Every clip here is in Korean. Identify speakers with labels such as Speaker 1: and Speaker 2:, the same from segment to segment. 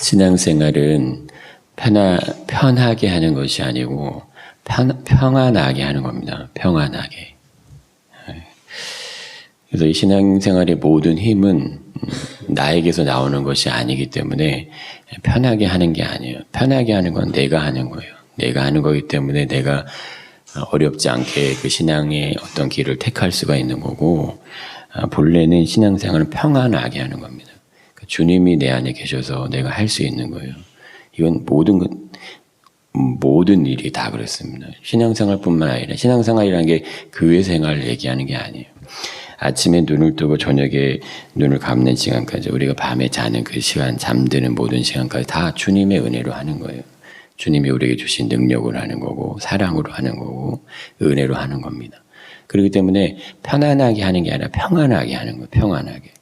Speaker 1: 신앙생활은 편하게 하는 것이 아니고 평안하게 하는 겁니다. 평안하게. 그래서 이 신앙생활의 모든 힘은 나에게서 나오는 것이 아니기 때문에 편하게 하는 게 아니에요. 편하게 하는 건 내가 하는 거예요. 내가 하는 거기 때문에 내가 어렵지 않게 그 신앙의 어떤 길을 택할 수가 있는 거고, 본래는 신앙생활은 평안하게 하는 겁니다. 주님이 내 안에 계셔서 내가 할 수 있는 거예요. 이건 모든 일이 다 그렇습니다. 신앙생활뿐만 아니라 신앙생활이라는 게 교회 생활을 얘기하는 게 아니에요. 아침에 눈을 뜨고 저녁에 눈을 감는 시간까지, 우리가 밤에 자는 그 시간, 잠드는 모든 시간까지 다 주님의 은혜로 하는 거예요. 주님이 우리에게 주신 능력으로 하는 거고, 사랑으로 하는 거고, 은혜로 하는 겁니다. 그렇기 때문에 편안하게 하는 게 아니라 평안하게 하는 거예요. 평안하게.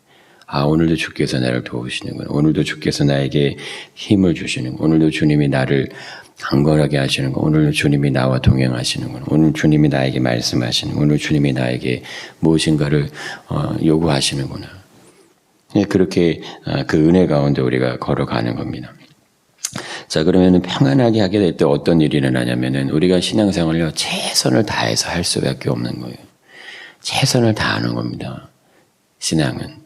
Speaker 1: 오늘도 주께서 나를 도우시는구나. 오늘도 주께서 나에게 힘을 주시는구나. 오늘도 주님이 나를 강건하게 하시는구나. 오늘도 주님이 나와 동행하시는구나. 오늘 주님이 나에게 말씀하시는구나. 오늘 주님이 나에게 무엇인가를 요구하시는구나. 그렇게 그 은혜 가운데 우리가 걸어가는 겁니다. 자, 그러면 평안하게 하게 될 때 어떤 일이 일어나냐면은, 우리가 신앙생활을 최선을 다해서 할 수밖에 없는 거예요. 최선을 다하는 겁니다. 신앙은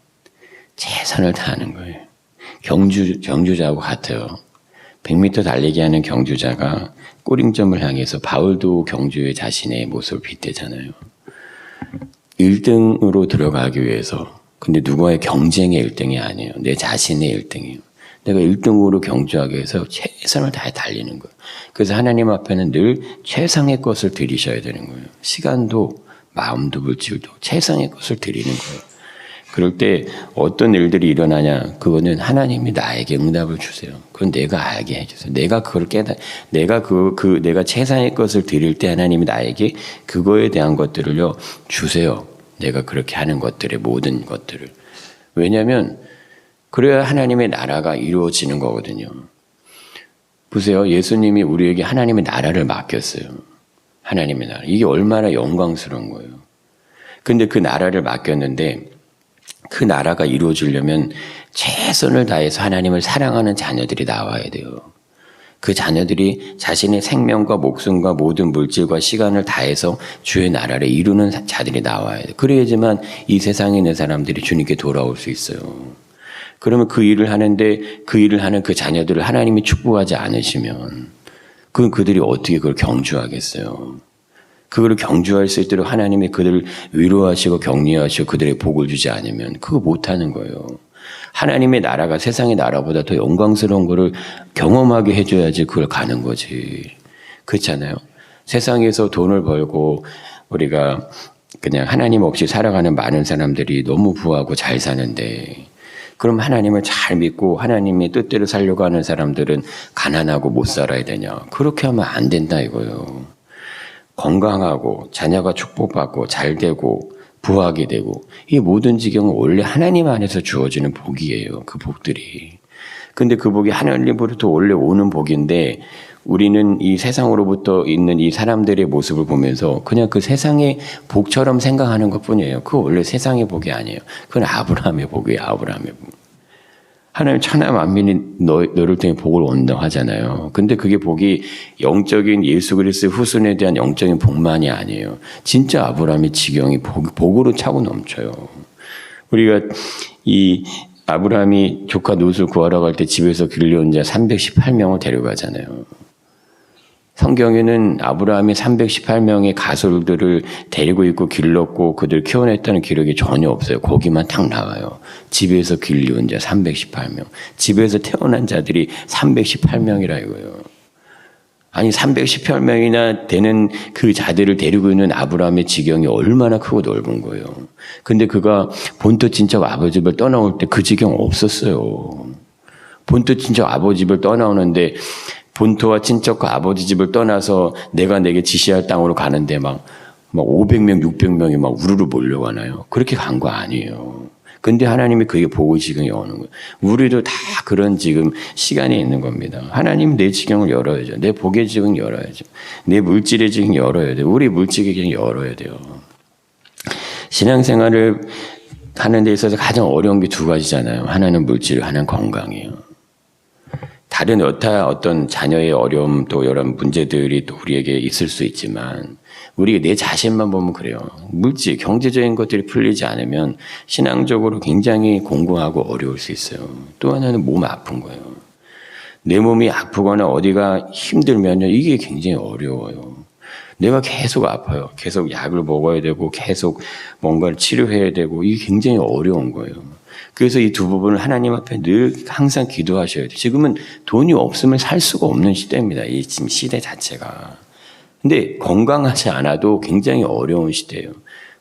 Speaker 1: 최선을 다하는 거예요. 경주자하고 같아요. 100m 달리기 하는 경주자가 꼬링점을 향해서, 바울도 경주의 자신의 모습을 빗대잖아요. 1등으로 들어가기 위해서. 근데 누구와의 경쟁의 1등이 아니에요. 내 자신의 1등이에요. 내가 1등으로 경주하기 위해서 최선을 다해 달리는 거예요. 그래서 하나님 앞에는 늘 최상의 것을 드리셔야 되는 거예요. 시간도, 마음도, 물질도 최상의 것을 드리는 거예요. 그럴 때 어떤 일들이 일어나냐? 그거는 하나님이 나에게 응답을 주세요. 그건 내가 알게 해주세요. 내가 그걸 내가 최상의 것을 드릴 때 하나님이 나에게 그거에 대한 것들을요, 주세요. 내가 그렇게 하는 것들의 모든 것들을. 왜냐하면 그래야 하나님의 나라가 이루어지는 거거든요. 보세요. 예수님이 우리에게 하나님의 나라를 맡겼어요. 하나님의 나라. 이게 얼마나 영광스러운 거예요. 근데 그 나라를 맡겼는데, 그 나라가 이루어지려면 최선을 다해서 하나님을 사랑하는 자녀들이 나와야 돼요. 그 자녀들이 자신의 생명과 목숨과 모든 물질과 시간을 다해서 주의 나라를 이루는 자들이 나와야 돼요. 그래야지만 이 세상에 있는 사람들이 주님께 돌아올 수 있어요. 그러면 그 일을 하는데, 그 일을 하는 그 자녀들을 하나님이 축복하지 않으시면 그건 그들이 어떻게 그걸 경주하겠어요. 그거를 경주할 수 있도록 하나님이 그들을 위로하시고 격려하시고 그들의 복을 주지 않으면 그거 못하는 거예요. 하나님의 나라가 세상의 나라보다 더 영광스러운 거를 경험하게 해줘야지 그걸 가는 거지. 그렇잖아요. 세상에서 돈을 벌고 우리가 그냥 하나님 없이 살아가는 많은 사람들이 너무 부하고 잘 사는데, 그럼 하나님을 잘 믿고 하나님의 뜻대로 살려고 하는 사람들은 가난하고 못 살아야 되냐? 그렇게 하면 안 된다 이거예요. 건강하고 자녀가 축복받고 잘되고 부하게 되고, 이 모든 지경은 원래 하나님 안에서 주어지는 복이에요. 그 복들이. 근데 그 복이 하나님으로부터 원래 오는 복인데, 우리는 이 세상으로부터 있는 이 사람들의 모습을 보면서 그냥 그 세상의 복처럼 생각하는 것뿐이에요. 그거 원래 세상의 복이 아니에요. 그건 아브라함의 복이에요. 아브라함의 복. 하나님 천하 만민이 너를 통해 복을 얻는다고 하잖아요. 근데 그게 복이 영적인 예수 그리스도의 후손에 대한 영적인 복만이 아니에요. 진짜 아브라함의 지경이 복으로 차고 넘쳐요. 우리가 이 아브라함이 조카 롯을 구하러 갈 때 집에서 길러온 자 318명을 데려가잖아요. 성경에는 아브라함이 318명의 가솔들을 데리고 있고 길렀고 그들 키워냈다는 기록이 전혀 없어요. 거기만 딱 나와요. 집에서 길러온 자 318명. 집에서 태어난 자들이 318명이라 이거예요. 아니 318명이나 되는 그 자들을 데리고 있는 아브라함의 지경이 얼마나 크고 넓은 거예요. 근데 그가 본토 친척 아버지 집을 떠나올 때 그 지경 없었어요. 본토 친척 아버지 집을 떠나오는데, 본토와 친척과 아버지 집을 떠나서 내가 내게 지시할 땅으로 가는데 막 500명, 600명이 막 우르르 몰려가나요? 그렇게 간 거 아니에요. 근데 하나님이 그게 복의 지경이 오는 거예요. 우리도 다 그런 지금 시간이 있는 겁니다. 하나님 내 지경을 열어야죠. 내 복의 지경 열어야죠. 내 물질의 지경 열어야 돼요. 우리 물질의 지경 열어야 돼요. 신앙생활을 하는 데 있어서 가장 어려운 게 두 가지잖아요. 하나는 물질, 하나는 건강이에요. 다른 어떤 자녀의 어려움 또 여러 문제들이 또 우리에게 있을 수 있지만 우리 내 자신만 보면 그래요. 물질, 경제적인 것들이 풀리지 않으면 신앙적으로 굉장히 공고하고 어려울 수 있어요. 또 하나는 몸 아픈 거예요. 내 몸이 아프거나 어디가 힘들면요, 이게 굉장히 어려워요. 내가 계속 아파요. 계속 약을 먹어야 되고 계속 뭔가를 치료해야 되고 이게 굉장히 어려운 거예요. 그래서 이 두 부분을 하나님 앞에 늘 항상 기도하셔야 돼요. 지금은 돈이 없으면 살 수가 없는 시대입니다. 이 지금 시대 자체가. 근데 건강하지 않아도 굉장히 어려운 시대예요.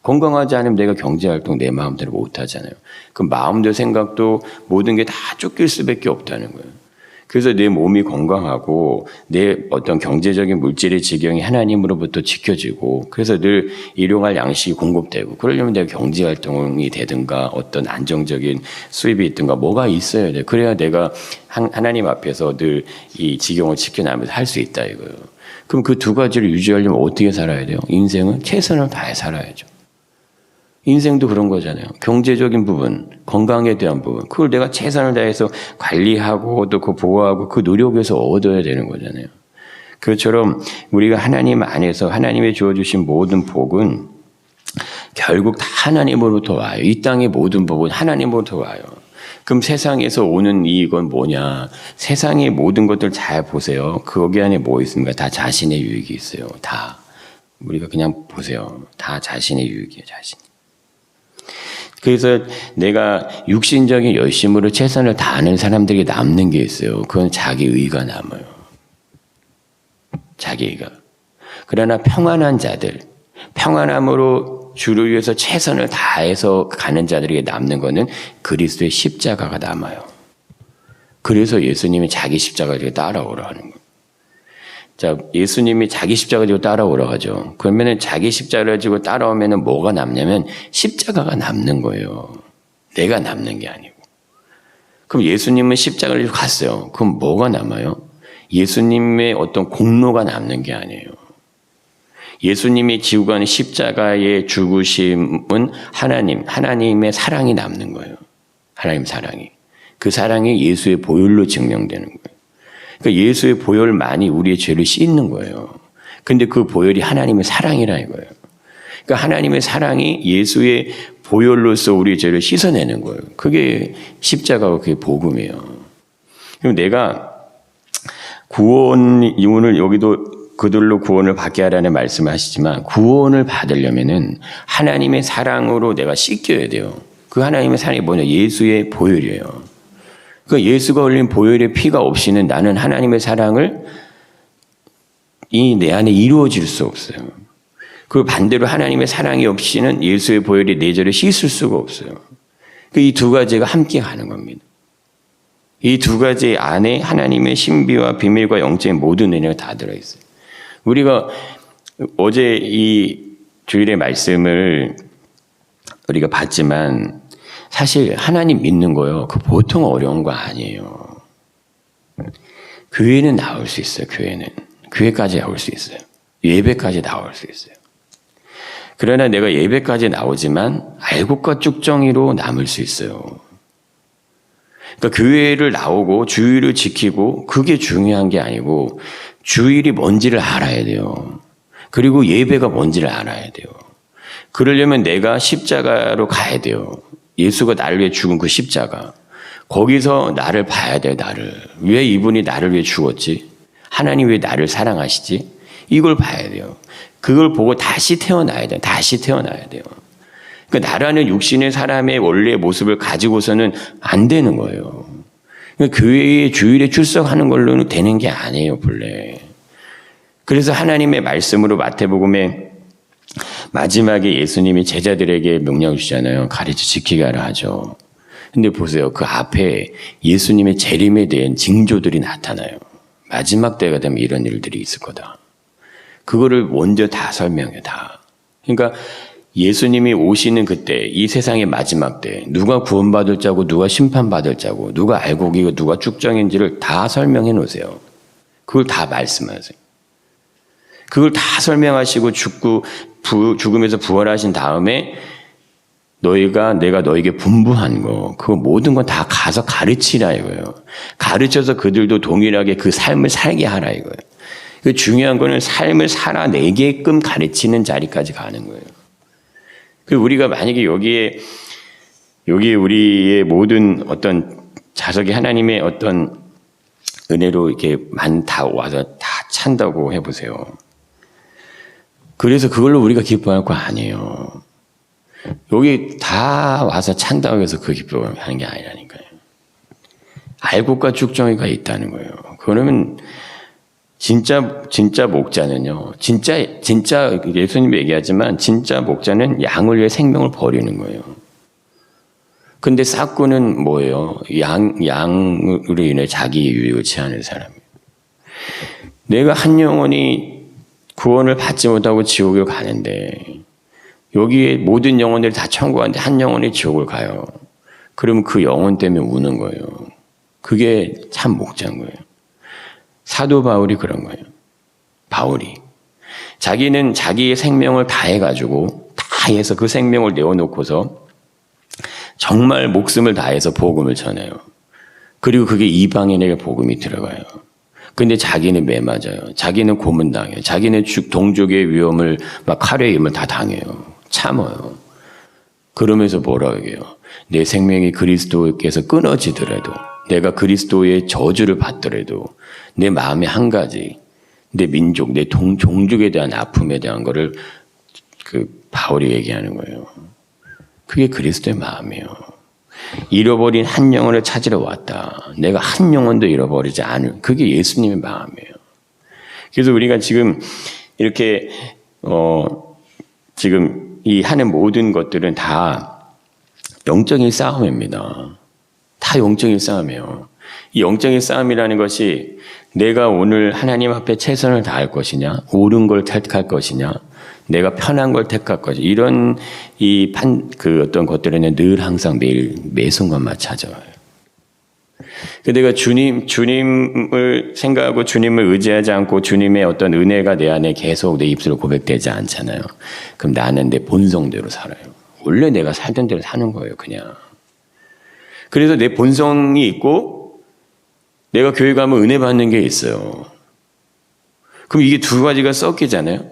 Speaker 1: 건강하지 않으면 내가 경제활동 내 마음대로 못 하잖아요. 그 마음도 생각도 모든 게 다 쫓길 수밖에 없다는 거예요. 그래서 내 몸이 건강하고 내 어떤 경제적인 물질의 지경이 하나님으로부터 지켜지고 그래서 늘 일용할 양식이 공급되고 그러려면 내가 경제활동이 되든가 어떤 안정적인 수입이 있든가 뭐가 있어야 돼. 그래야 내가 하나님 앞에서 늘 이 지경을 지켜나면서 할 수 있다 이거예요. 그럼 그 두 가지를 유지하려면 어떻게 살아야 돼요? 인생은 최선을 다해 살아야죠. 인생도 그런 거잖아요. 경제적인 부분, 건강에 대한 부분, 그걸 내가 최선을 다해서 관리하고 또 그 보호하고 그 노력에서 얻어야 되는 거잖아요. 그것처럼 우리가 하나님 안에서 하나님의 주어주신 모든 복은 결국 다 하나님으로부터 와요. 이 땅의 모든 복은 하나님으로부터 와요. 그럼 세상에서 오는 이익은 뭐냐? 세상의 모든 것들 잘 보세요. 거기 안에 뭐 있습니까? 다 자신의 유익이 있어요. 다. 우리가 그냥 보세요. 다 자신의 유익이에요. 자신. 그래서 내가 육신적인 열심으로 최선을 다하는 사람들이 남는 게 있어요. 그건 자기 의가 남아요. 자기 의가. 그러나 평안한 자들, 평안함으로 주를 위해서 최선을 다해서 가는 자들에게 남는 거는 그리스도의 십자가가 남아요. 그래서 예수님이 자기 십자가를 지고 따라오라 하는 거예요. 자, 예수님이 자기 십자가 지고 따라오라 하죠. 그러면은 자기 십자가를 지고 따라오면은 뭐가 남냐면 십자가가 남는 거예요. 내가 남는 게 아니고. 그럼 예수님은 십자가를 지고 갔어요. 그럼 뭐가 남아요? 예수님의 어떤 공로가 남는 게 아니에요. 예수님이 지고 가는 십자가의 죽으심은 하나님의 사랑이 남는 거예요. 하나님 사랑이. 그 사랑이 예수의 보혈로 증명되는 거예요. 그러니까 예수의 보혈만이 우리의 죄를 씻는 거예요. 근데 그 보혈이 하나님의 사랑이라 이거예요. 그러니까 하나님의 사랑이 예수의 보혈로서 우리의 죄를 씻어내는 거예요. 그게 십자가고 그게 복음이에요. 그럼 내가 구원을 여기도 그들로 구원을 받게 하라는 말씀을 하시지만 구원을 받으려면은 하나님의 사랑으로 내가 씻겨야 돼요. 그 하나님의 사랑이 뭐냐? 예수의 보혈이에요. 그러니까 예수가 흘린 보혈의 피가 없이는 나는 하나님의 사랑을 내 안에 이루어질 수 없어요. 그 반대로 하나님의 사랑이 없이는 예수의 보혈이 내 죄를 씻을 수가 없어요. 이 두 가지가 함께 가는 겁니다. 이 두 가지 안에 하나님의 신비와 비밀과 영적인 모든 은혜가 다 들어있어요. 우리가 어제 이 주일의 말씀을 우리가 봤지만 사실 하나님 믿는 거요. 그 보통 어려운 거 아니에요. 교회는 나올 수 있어요. 교회까지 나올 수 있어요. 예배까지 나올 수 있어요. 그러나 내가 예배까지 나오지만 알곡과 쭉정이로 남을 수 있어요. 그러니까 교회를 나오고 주일을 지키고 그게 중요한 게 아니고 주일이 뭔지를 알아야 돼요. 그리고 예배가 뭔지를 알아야 돼요. 그러려면 내가 십자가로 가야 돼요. 예수가 나를 위해 죽은 그 십자가. 거기서 나를 봐야 돼요. 나를. 왜 이분이 나를 위해 죽었지? 하나님 왜 나를 사랑하시지? 이걸 봐야 돼요. 그걸 보고 다시 태어나야 돼요. 다시 태어나야 돼요. 그러니까 나라는 육신의 사람의 원래의 모습을 가지고서는 안 되는 거예요. 그러니까 교회에 주일에 출석하는 걸로는 되는 게 아니에요. 본래. 그래서 하나님의 말씀으로 마태복음에 마지막에 예수님이 제자들에게 명령을 주잖아요. 가르쳐 지키게 하라 하죠. 근데 보세요. 그 앞에 예수님의 재림에 대한 징조들이 나타나요. 마지막 때가 되면 이런 일들이 있을 거다. 그거를 먼저 다 설명해, 다. 그러니까 예수님이 오시는 그때, 이 세상의 마지막 때, 누가 구원받을 자고, 누가 심판받을 자고, 누가 알곡이고, 누가 쭉정인지를 다 설명해 놓으세요. 그걸 다 말씀하세요. 그걸 다 설명하시고 죽음에서 부활하신 다음에 내가 너에게 분부한 거, 그거 모든 건 다 가서 가르치라 이거예요. 가르쳐서 그들도 동일하게 그 삶을 살게 하라 이거예요. 그 중요한 거는 삶을 살아내게끔 가르치는 자리까지 가는 거예요. 그 우리가 만약에 여기에 우리의 모든 어떤 자석이 하나님의 어떤 은혜로 이렇게 다 와서 다 찬다고 해보세요. 그래서 그걸로 우리가 기뻐할 거 아니에요. 여기 다 와서 찬다고 해서 그 기뻐하는 게 아니라니까요. 알곡과 쭉정이가 있다는 거예요. 그러면 진짜 목자는요. 진짜 예수님이 얘기하지만 진짜 목자는 양을 위해 생명을 버리는 거예요. 근데 싹구는 뭐예요? 양으로 인해 자기 유익을 취하는 사람이에요. 내가 한 영혼이 구원을 받지 못하고 지옥을 가는데 여기에 모든 영혼들이 다 천국하는데 한 영혼이 지옥을 가요. 그러면 그 영혼 때문에 우는 거예요. 그게 참 목자인 거예요. 사도 바울이 그런 거예요. 바울이. 자기는 자기의 생명을 다 해가지고 다 해서 그 생명을 내어놓고서 정말 목숨을 다해서 복음을 전해요. 그리고 그게 이방인에게 복음이 들어가요. 근데 자기는 매 맞아요. 자기는 고문당해요. 자기는 동족의 위험을 막 칼의 힘을 다 당해요. 참아요. 그러면서 뭐라고 해요? 내 생명이 그리스도께서 끊어지더라도 내가 그리스도의 저주를 받더라도 내 마음에 한 가지 내 민족, 내 종족에 대한 아픔에 대한 거를 그 바울이 얘기하는 거예요. 그게 그리스도의 마음이에요. 잃어버린 한 영혼을 찾으러 왔다. 내가 한 영혼도 잃어버리지 않을. 그게 예수님의 마음이에요. 그래서 우리가 지금 이렇게 지금 이 하는 모든 것들은 다 영적인 싸움입니다. 다 영적인 싸움이에요. 이 영적인 싸움이라는 것이 내가 오늘 하나님 앞에 최선을 다할 것이냐, 옳은 걸 택할 것이냐, 내가 편한 걸 택할 것이냐, 이런 어떤 것들에는 늘 항상 매 순간만 찾아와요. 내가 주님을 생각하고 주님을 의지하지 않고 주님의 어떤 은혜가 내 안에 계속 내 입술로 고백되지 않잖아요. 그럼 나는 내 본성대로 살아요. 원래 내가 살던 대로 사는 거예요, 그냥. 그래서 내 본성이 있고 내가 교회 가면 은혜 받는 게 있어요. 그럼 이게 두 가지가 섞이잖아요.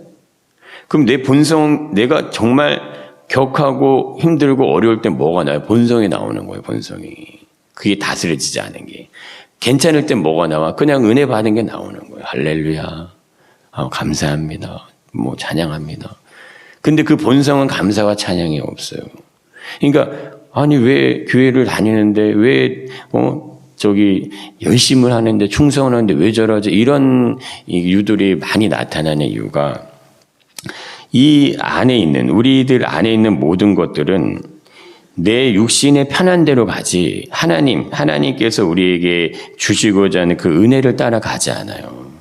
Speaker 1: 그럼 내 본성, 내가 정말 격하고 힘들고 어려울 때 뭐가 나와요? 본성이 나오는 거예요, 본성이. 그게 다스려지지 않은 게. 괜찮을 땐 뭐가 나와? 그냥 은혜 받은 게 나오는 거예요. 할렐루야. 감사합니다. 찬양합니다. 근데 그 본성은 감사와 찬양이 없어요. 그러니까, 아니, 왜 교회를 다니는데, 왜, 열심을 하는데, 충성을 하는데 왜 저러지? 이런 이유들이 많이 나타나는 이유가 이 안에 있는, 우리들 안에 있는 모든 것들은 내 육신의 편한 대로 가지 하나님께서 우리에게 주시고자 하는 그 은혜를 따라가지 않아요.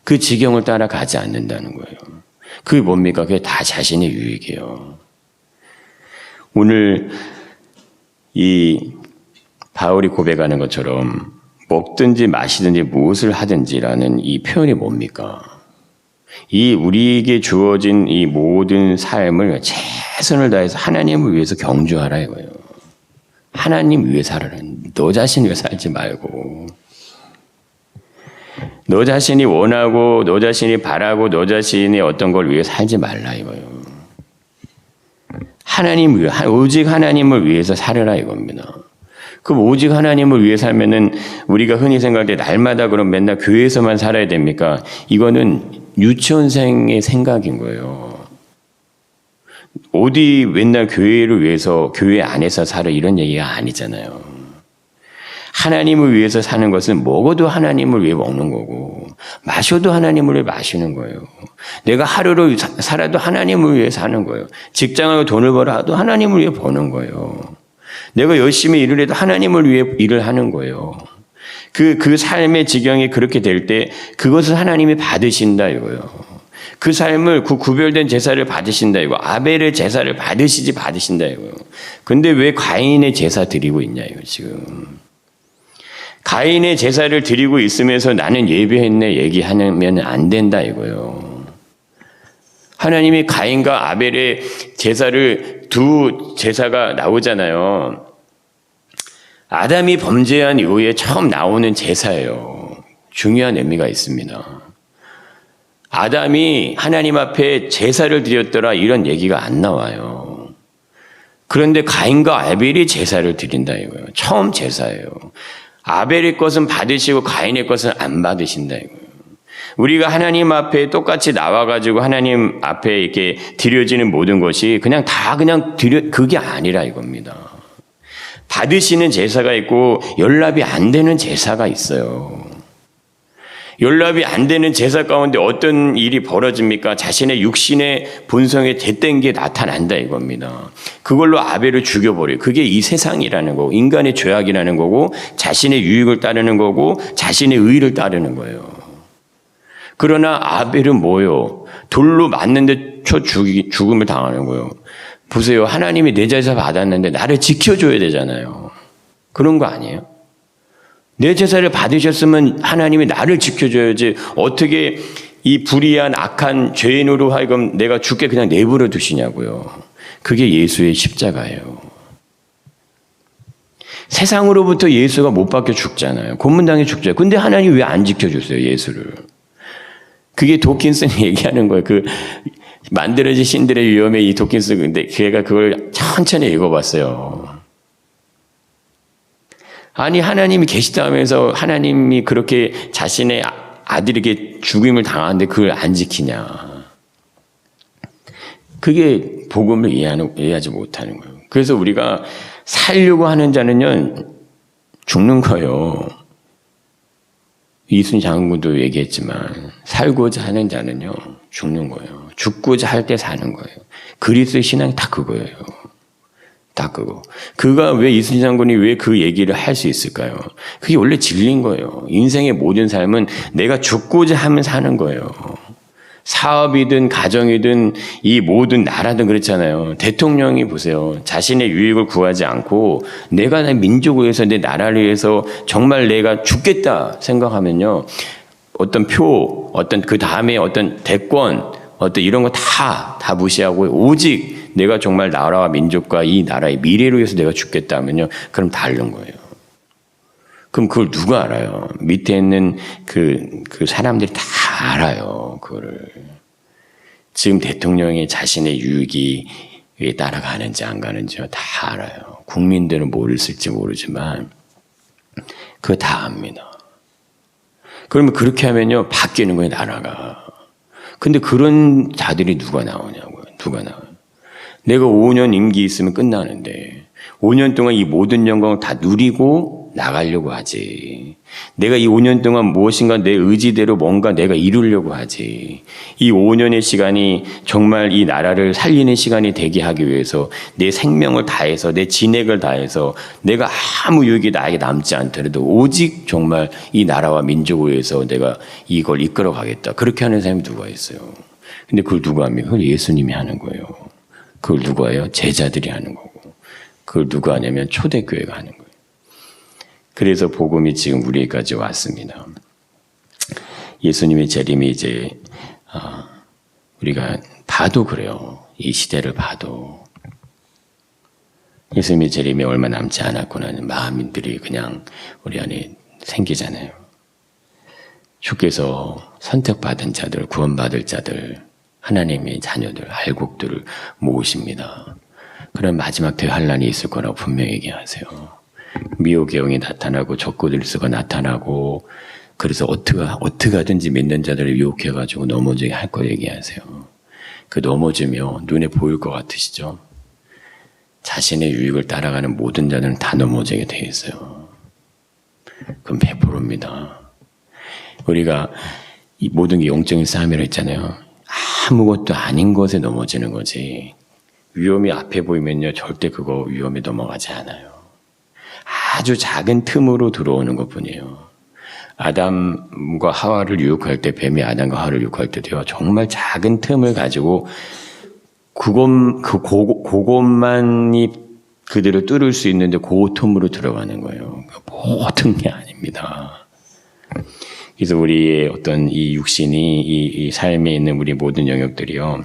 Speaker 1: 그 지경을 따라가지 않는다는 거예요. 그게 뭡니까? 그게 다 자신의 유익이에요. 오늘 이 바울이 고백하는 것처럼 먹든지 마시든지 무엇을 하든지라는 이 표현이 뭡니까? 이 우리에게 주어진 이 모든 삶을 최선을 다해서 하나님을 위해서 경주하라 이거예요. 하나님 위해 살아라. 너 자신 위해 살지 말고. 너 자신이 원하고 너 자신이 바라고 너 자신이 어떤 걸 위해 살지 말라 이거예요. 하나님 위해, 오직 하나님을 위해서 살아라 이겁니다. 그럼 오직 하나님을 위해 살면은 우리가 흔히 생각할 때 날마다 그럼 맨날 교회에서만 살아야 됩니까? 이거는 유치원생의 생각인 거예요. 어디 맨날 교회를 위해서 교회 안에서 살아 이런 얘기가 아니잖아요. 하나님을 위해서 사는 것은 먹어도 하나님을 위해 먹는 거고 마셔도 하나님을 위해 마시는 거예요. 내가 하루를 살아도 하나님을 위해 사는 거예요. 직장을 돈을 벌어도 하나님을 위해 버는 거예요. 내가 열심히 일을 해도 하나님을 위해 일을 하는 거예요. 그 삶의 지경이 그렇게 될 때 그것을 하나님이 받으신다 이거예요. 그 삶을 그 구별된 제사를 받으신다 이거. 아벨의 제사를 받으신다 이거예요. 근데 왜 가인의 제사 드리고 있냐 이거 지금. 가인의 제사를 드리고 있으면서 나는 예배했네 얘기하면 안 된다 이거예요. 하나님이 가인과 아벨의 제사를 두 제사가 나오잖아요. 아담이 범죄한 이후에 처음 나오는 제사예요. 중요한 의미가 있습니다. 아담이 하나님 앞에 제사를 드렸더라 이런 얘기가 안 나와요. 그런데 가인과 아벨이 제사를 드린다 이거예요. 처음 제사예요. 아벨의 것은 받으시고 가인의 것은 안 받으신다 이거예요. 우리가 하나님 앞에 똑같이 나와가지고 하나님 앞에 이렇게 드려지는 모든 것이 그냥 다 그게 아니라 이겁니다. 받으시는 제사가 있고 연락이 안 되는 제사가 있어요. 연락이 안 되는 제사 가운데 어떤 일이 벌어집니까? 자신의 육신의 본성에 대된 게 나타난다 이겁니다. 그걸로 아벨을 죽여버려요. 그게 이 세상이라는 거고 인간의 죄악이라는 거고 자신의 유익을 따르는 거고 자신의 의를 따르는 거예요. 그러나 아벨은 뭐예요? 돌로 맞는데 죽음을 당하는 거예요. 보세요. 하나님이 내 제사 받았는데 나를 지켜줘야 되잖아요. 그런 거 아니에요? 내 제사를 받으셨으면 하나님이 나를 지켜줘야지 어떻게 이 불의한 악한 죄인으로 하여금 내가 죽게 그냥 내버려 두시냐고요. 그게 예수의 십자가예요. 세상으로부터 예수가 못 박혀 죽잖아요. 고문당해 죽잖아요. 근데 하나님 왜 안 지켜줬어요, 예수를? 그게 도킨슨이 얘기하는 거예요. 그 만들어진 신들의 위험에 이 도킨슨, 근데 걔가 그걸 천천히 읽어봤어요. 아니, 하나님이 계시다면서 하나님이 그렇게 자신의 아들에게 죽임을 당하는데 그걸 안 지키냐. 그게 복음을 이해하지 못하는 거예요. 그래서 우리가 살려고 하는 자는요, 죽는 거예요. 이순 장군도 얘기했지만 살고자 하는 자는요 죽는 거예요. 죽고자 할 때 사는 거예요. 그리스도의 신앙이 다 그거예요. 다 그거. 그가 왜 이순 장군이 왜 그 얘기를 할 수 있을까요? 그게 원래 진리인 거예요. 인생의 모든 삶은 내가 죽고자 하면 사는 거예요. 사업이든 가정이든 이 모든 나라든 그렇잖아요. 대통령이 보세요. 자신의 유익을 구하지 않고 내가 내 민족을 위해서 내 나라를 위해서 정말 내가 죽겠다 생각하면요. 어떤 표, 어떤 그 다음에 어떤 대권, 어떤 이런 거 다 무시하고 오직 내가 정말 나라와 민족과 이 나라의 미래를 위해서 내가 죽겠다 하면요. 그럼 다른 거예요. 그럼 그걸 누가 알아요? 밑에 있는 그 사람들이 다 알아요. 그거를. 지금 대통령이 자신의 유익이 왜 따라가는지 안 가는지요. 다 알아요. 국민들은 뭘 쓸지 모르지만 그거 다 압니다. 그러면 그렇게 하면요. 바뀌는 거예요. 나라가. 근데 그런 자들이 누가 나오냐고요. 누가 나와요. 내가 5년 임기 있으면 끝나는데 5년 동안 이 모든 영광을 다 누리고 나가려고 하지. 내가 이 5년 동안 무엇인가 내 의지대로 뭔가 내가 이루려고 하지. 이 5년의 시간이 정말 이 나라를 살리는 시간이 되게 하기 위해서 내 생명을 다해서 내 진액을 다해서 내가 아무 유익이 나에게 남지 않더라도 오직 정말 이 나라와 민족을 위해서 내가 이걸 이끌어 가겠다. 그렇게 하는 사람이 누가 있어요. 근데 그걸 누가 합니까? 그걸 예수님이 하는 거예요. 그걸 누가 해요? 제자들이 하는 거고. 그걸 누가 하냐면 초대교회가 하는 거예요. 그래서 복음이 지금 우리에게까지 왔습니다. 예수님의 재림이 이제 우리가 봐도 그래요. 이 시대를 봐도 예수님의 재림이 얼마 남지 않았구나는 마음들이 그냥 우리 안에 생기잖아요. 주께서 선택받은 자들, 구원받을 자들, 하나님의 자녀들, 알곡들을 모으십니다. 그런 마지막 대환란이 있을 거라고 분명히 얘기하세요. 미혹의 영이 나타나고 적그리스도가 나타나고 그래서 어떻게 하든지 믿는 자들을 유혹해가지고 넘어지게 할 거 얘기하세요. 그 넘어지면 눈에 보일 것 같으시죠? 자신의 유익을 따라가는 모든 자들은 다 넘어지게 돼 있어요. 그럼 100%입니다. 우리가 이 모든 게 영적인 싸움이라 했잖아요. 아무것도 아닌 것에 넘어지는 거지. 위험이 앞에 보이면요 절대 그거 위험에 넘어가지 않아요. 아주 작은 틈으로 들어오는 것뿐이에요. 아담과 하와를 유혹할 때, 뱀이 아담과 하와를 유혹할 때도요 정말 작은 틈을 가지고 그것만이 그대로 뚫을 수 있는데 그 틈으로 들어가는 거예요. 모든 게 아닙니다. 그래서 우리의 어떤 이 육신이 이 삶에 있는 우리 모든 영역들이요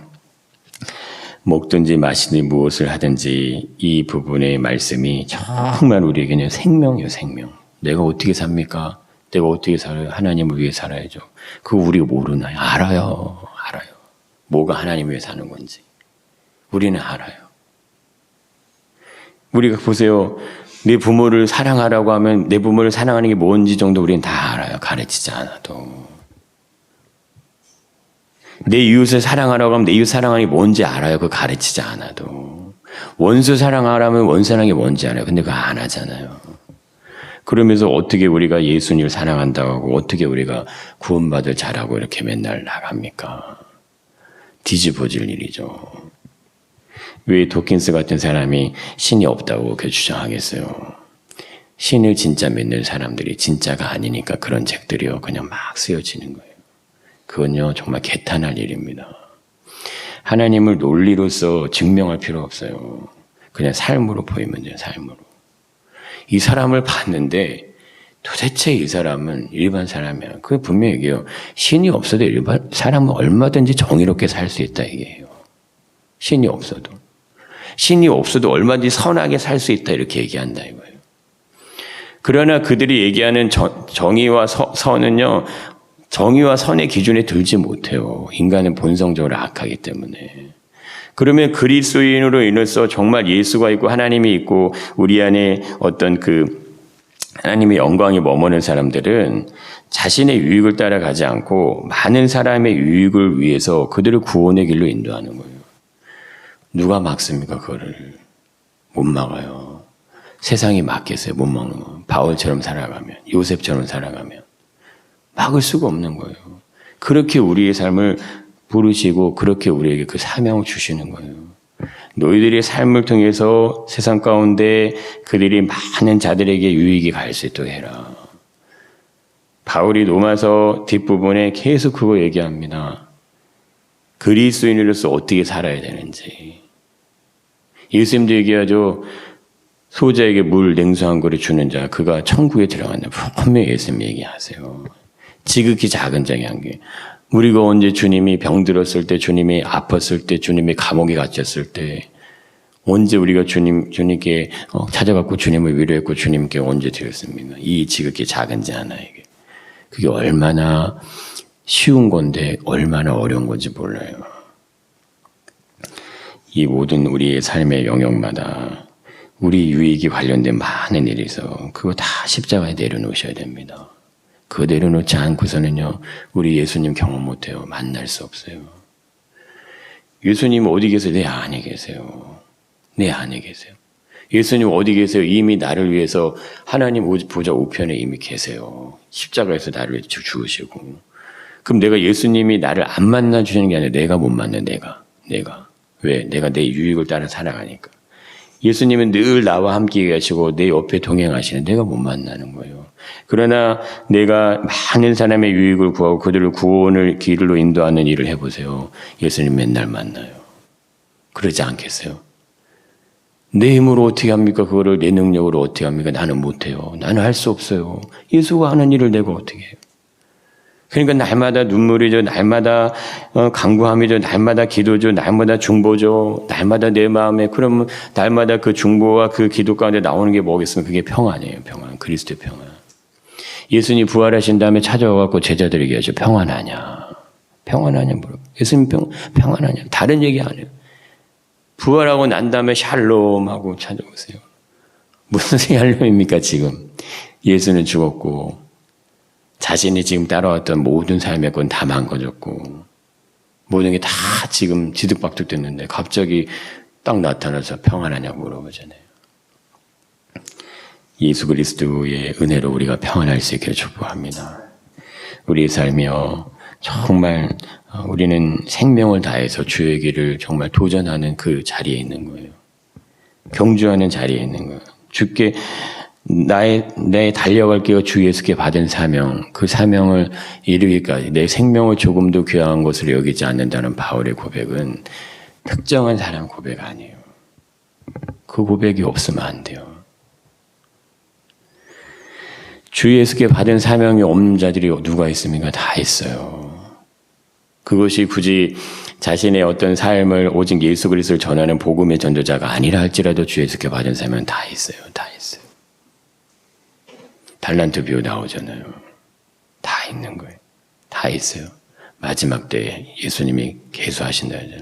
Speaker 1: 먹든지 마시든지 무엇을 하든지 이 부분의 말씀이 정말 우리에게는 생명이에요, 생명. 내가 어떻게 삽니까? 내가 어떻게 살아요? 하나님을 위해 살아야죠. 그거 우리가 모르나요? 알아요. 알아요. 뭐가 하나님 위해 사는 건지. 우리는 알아요. 우리가 보세요. 내 부모를 사랑하라고 하면 내 부모를 사랑하는 게 뭔지 정도 우리는 다 알아요. 가르치지 않아도. 내 이웃을 사랑하라고 하면 내 이웃 사랑하는 게 뭔지 알아요. 그거 가르치지 않아도. 원수 사랑하라면 원수 사랑이 뭔지 알아요. 근데 그거 안 하잖아요. 그러면서 어떻게 우리가 예수님을 사랑한다고 하고 어떻게 우리가 구원받을 자라고 이렇게 맨날 나갑니까? 뒤집어질 일이죠. 왜 도킨스 같은 사람이 신이 없다고 그렇게 주장하겠어요? 신을 진짜 믿는 사람들이 진짜가 아니니까 그런 책들이요 그냥 막 쓰여지는 거예요. 그건요 정말 개탄할 일입니다. 하나님을 논리로서 증명할 필요 없어요. 그냥 삶으로 보이면 돼요. 삶으로. 이 사람을 봤는데 도대체 이 사람은 일반 사람이야. 그게 분명히 얘기해요. 신이 없어도 일반 사람은 얼마든지 정의롭게 살 수 있다 얘기해요. 신이 없어도. 신이 없어도 얼마든지 선하게 살 수 있다 이렇게 얘기한다 이거예요. 그러나 그들이 얘기하는 정의와 선은요. 정의와 선의 기준에 들지 못해요. 인간은 본성적으로 악하기 때문에. 그러면 그리스도인으로 인해서 정말 예수가 있고 하나님이 있고 우리 안에 어떤 그 하나님의 영광이 머무는 사람들은 자신의 유익을 따라가지 않고 많은 사람의 유익을 위해서 그들을 구원의 길로 인도하는 거예요. 누가 막습니까? 그거를. 못 막아요. 세상이 막겠어요. 못 막는 거. 바울처럼 살아가면, 요셉처럼 살아가면 막을 수가 없는 거예요. 그렇게 우리의 삶을 부르시고 그렇게 우리에게 그 사명을 주시는 거예요. 너희들의 삶을 통해서 세상 가운데 그들이 많은 자들에게 유익이 갈 수 있도록 해라. 바울이 로마서 뒷부분에 계속 그거 얘기합니다. 그리스도인으로서 어떻게 살아야 되는지. 예수님도 얘기하죠. 소자에게 물 냉수 한 그릇 주는 자 그가 천국에 들어간다. 분명히 예수님 얘기하세요. 지극히 작은 자게 한 게. 우리가 언제 주님이 병들었을 때, 주님이 아팠을 때, 주님이 감옥에 갇혔을 때, 언제 우리가 주님께 찾아갔고 주님을 위로했고 주님께 언제 드렸습니까? 이 지극히 작은 자 하나에게. 그게 얼마나 쉬운 건데 얼마나 어려운 건지 몰라요. 이 모든 우리의 삶의 영역마다 우리 유익이 관련된 많은 일이 있어. 그거 다 십자가에 내려놓으셔야 됩니다. 그거 내려놓지 않고서는요, 우리 예수님 경험 못해요. 만날 수 없어요. 예수님 어디 계세요? 내 안에 계세요. 내 안에 계세요. 예수님 어디 계세요? 이미 나를 위해서 하나님 보좌 우편에 이미 계세요. 십자가에서 나를 죽으시고. 그럼 내가 예수님이 나를 안 만나주시는 게 아니라 내가 못 만나, 내가. 왜? 내가 내 유익을 따라 살아가니까. 예수님은 늘 나와 함께 계시고 내 옆에 동행하시는 내가 못 만나는 거예요. 그러나 내가 많은 사람의 유익을 구하고 그들을 구원을 길로 인도하는 일을 해보세요. 예수님 맨날 만나요. 그러지 않겠어요? 내 힘으로 어떻게 합니까? 그거를 내 능력으로 어떻게 합니까? 나는 못해요. 나는 할 수 없어요. 예수가 하는 일을 내가 어떻게 해요? 그러니까 날마다 눈물이죠. 날마다 간구함이죠. 날마다 기도죠. 날마다 중보죠. 날마다 내 마음에 그러면 날마다 그 중보와 그 기도 가운데 나오는 게 뭐겠습니까? 그게 평안이에요. 평안. 그리스도의 평안. 예수님 부활하신 다음에 찾아와갖고 제자들에게 하죠. 평안하냐? 평안하냐? 물어요. 예수님 평안하냐? 다른 얘기 안 해요. 부활하고 난 다음에 샬롬하고 찾아오세요. 무슨 샬롬입니까 지금? 예수는 죽었고 자신이 지금 따라왔던 모든 삶의 건 다 망가졌고 모든 게 다 지금 뒤죽박죽 됐는데 갑자기 딱 나타나서 평안하냐고 물어보잖아요. 예수 그리스도의 은혜로 우리가 평안할 수 있기를 축복합니다. 우리의 삶이요 정말 우리는 생명을 다해서 주의 길을 정말 도전하는 그 자리에 있는 거예요. 경주하는 자리에 있는 거예요. 주께 내 달려갈 길과 주 예수께 받은 사명, 그 사명을 이루기까지 내 생명을 조금도 귀한 것으로 여기지 않는다는 바울의 고백은 특정한 사람 고백 아니에요. 그 고백이 없으면 안 돼요. 주 예수께 받은 사명이 없는 자들이 누가 있습니까? 다 있어요. 그것이 굳이 자신의 어떤 삶을 오직 예수 그리스도를 전하는 복음의 전도자가 아니라 할지라도 주 예수께 받은 사람은 다 있어요. 다 있어요. 달란트 비유 나오잖아요. 다 있는 거예요. 다 있어요. 마지막 때에 예수님이 계수하신다 하잖아요.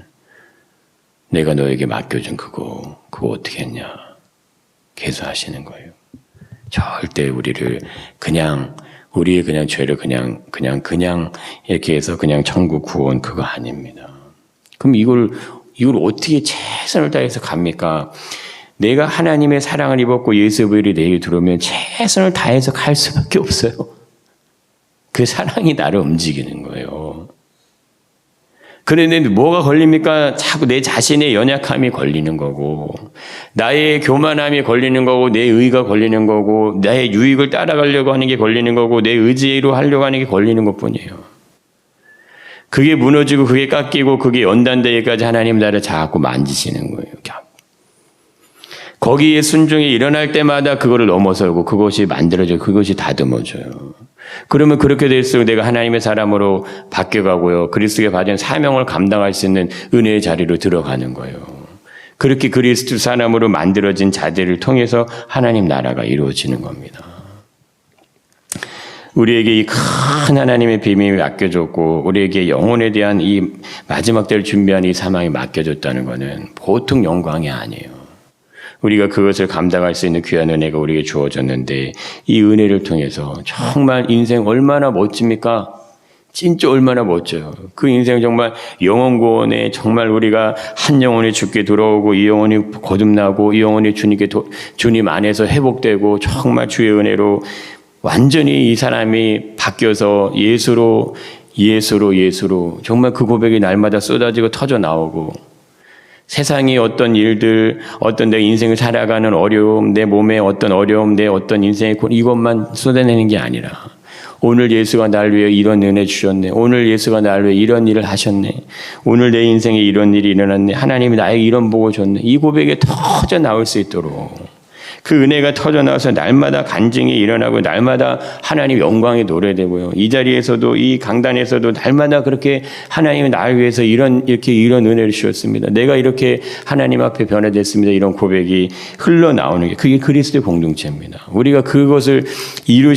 Speaker 1: 내가 너에게 맡겨준 그거 어떻게 했냐. 계수하시는 거예요. 절대 우리의 그냥 죄를 그냥 이렇게 해서 그냥 천국 구원 그거 아닙니다. 그럼 이걸 어떻게 최선을 다해서 갑니까? 내가 하나님의 사랑을 입었고 예수의 보혈이 내게 들어오면 최선을 다해서 갈 수밖에 없어요. 그 사랑이 나를 움직이는 거예요. 그런데 뭐가 걸립니까? 자꾸 내 자신의 연약함이 걸리는 거고, 나의 교만함이 걸리는 거고, 내 의가 걸리는 거고, 나의 유익을 따라가려고 하는 게 걸리는 거고, 내 의지로 하려고 하는 게 걸리는 것뿐이에요. 그게 무너지고, 그게 깎이고, 그게 연단되기까지 하나님 나를 자꾸 만지시는 거예요. 거기에 순종이 일어날 때마다 그거를 넘어서고, 그것이 만들어져요. 그것이 다듬어져요. 그러면 그렇게 될수록 내가 하나님의 사람으로 바뀌어가고요. 그리스도에 받은 사명을 감당할 수 있는 은혜의 자리로 들어가는 거예요. 그렇게 그리스도 사람으로 만들어진 자들을 통해서 하나님 나라가 이루어지는 겁니다. 우리에게 이 큰 하나님의 비밀이 맡겨졌고 우리에게 영혼에 대한 이 마지막 때를 준비한 이 사명이 맡겨졌다는 것은 보통 영광이 아니에요. 우리가 그것을 감당할 수 있는 귀한 은혜가 우리에게 주어졌는데 이 은혜를 통해서 정말 인생 얼마나 멋집니까? 진짜 얼마나 멋져요. 그 인생 정말 영혼 구원에 정말 우리가 한 영혼이 주께 돌아오고 이 영혼이 거듭나고 이 영혼이 주님 안에서 회복되고 정말 주의 은혜로 완전히 이 사람이 바뀌어서 예수로 정말 그 고백이 날마다 쏟아지고 터져 나오고 세상이 어떤 일들, 어떤 내 인생을 살아가는 어려움, 내 몸의 어떤 어려움, 내 어떤 인생의 이것만 쏟아내는 게 아니라 오늘 예수가 날 위해 이런 은혜 주셨네. 오늘 예수가 날 위해 이런 일을 하셨네. 오늘 내 인생에 이런 일이 일어났네. 하나님이 나에게 이런 복을 줬네. 이 고백에 터져 나올 수 있도록 그 은혜가 터져나와서 날마다 간증이 일어나고 날마다 하나님 영광이 노래되고요. 이 자리에서도 이 강단에서도 날마다 그렇게 하나님이 나를 위해서 이런 은혜를 주셨습니다. 내가 이렇게 하나님 앞에 변화됐습니다. 이런 고백이 흘러나오는 게 그게 그리스도의 공동체입니다. 우리가 그것을 이룰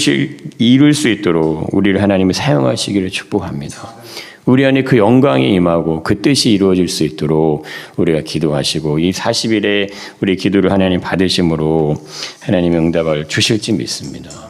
Speaker 1: 수 있도록 우리를 하나님이 사용하시기를 축복합니다. 우리 안에 그 영광이 임하고 그 뜻이 이루어질 수 있도록 우리가 기도하시고 이 40일에 우리 기도를 하나님 받으심으로 하나님의 응답을 주실지 믿습니다.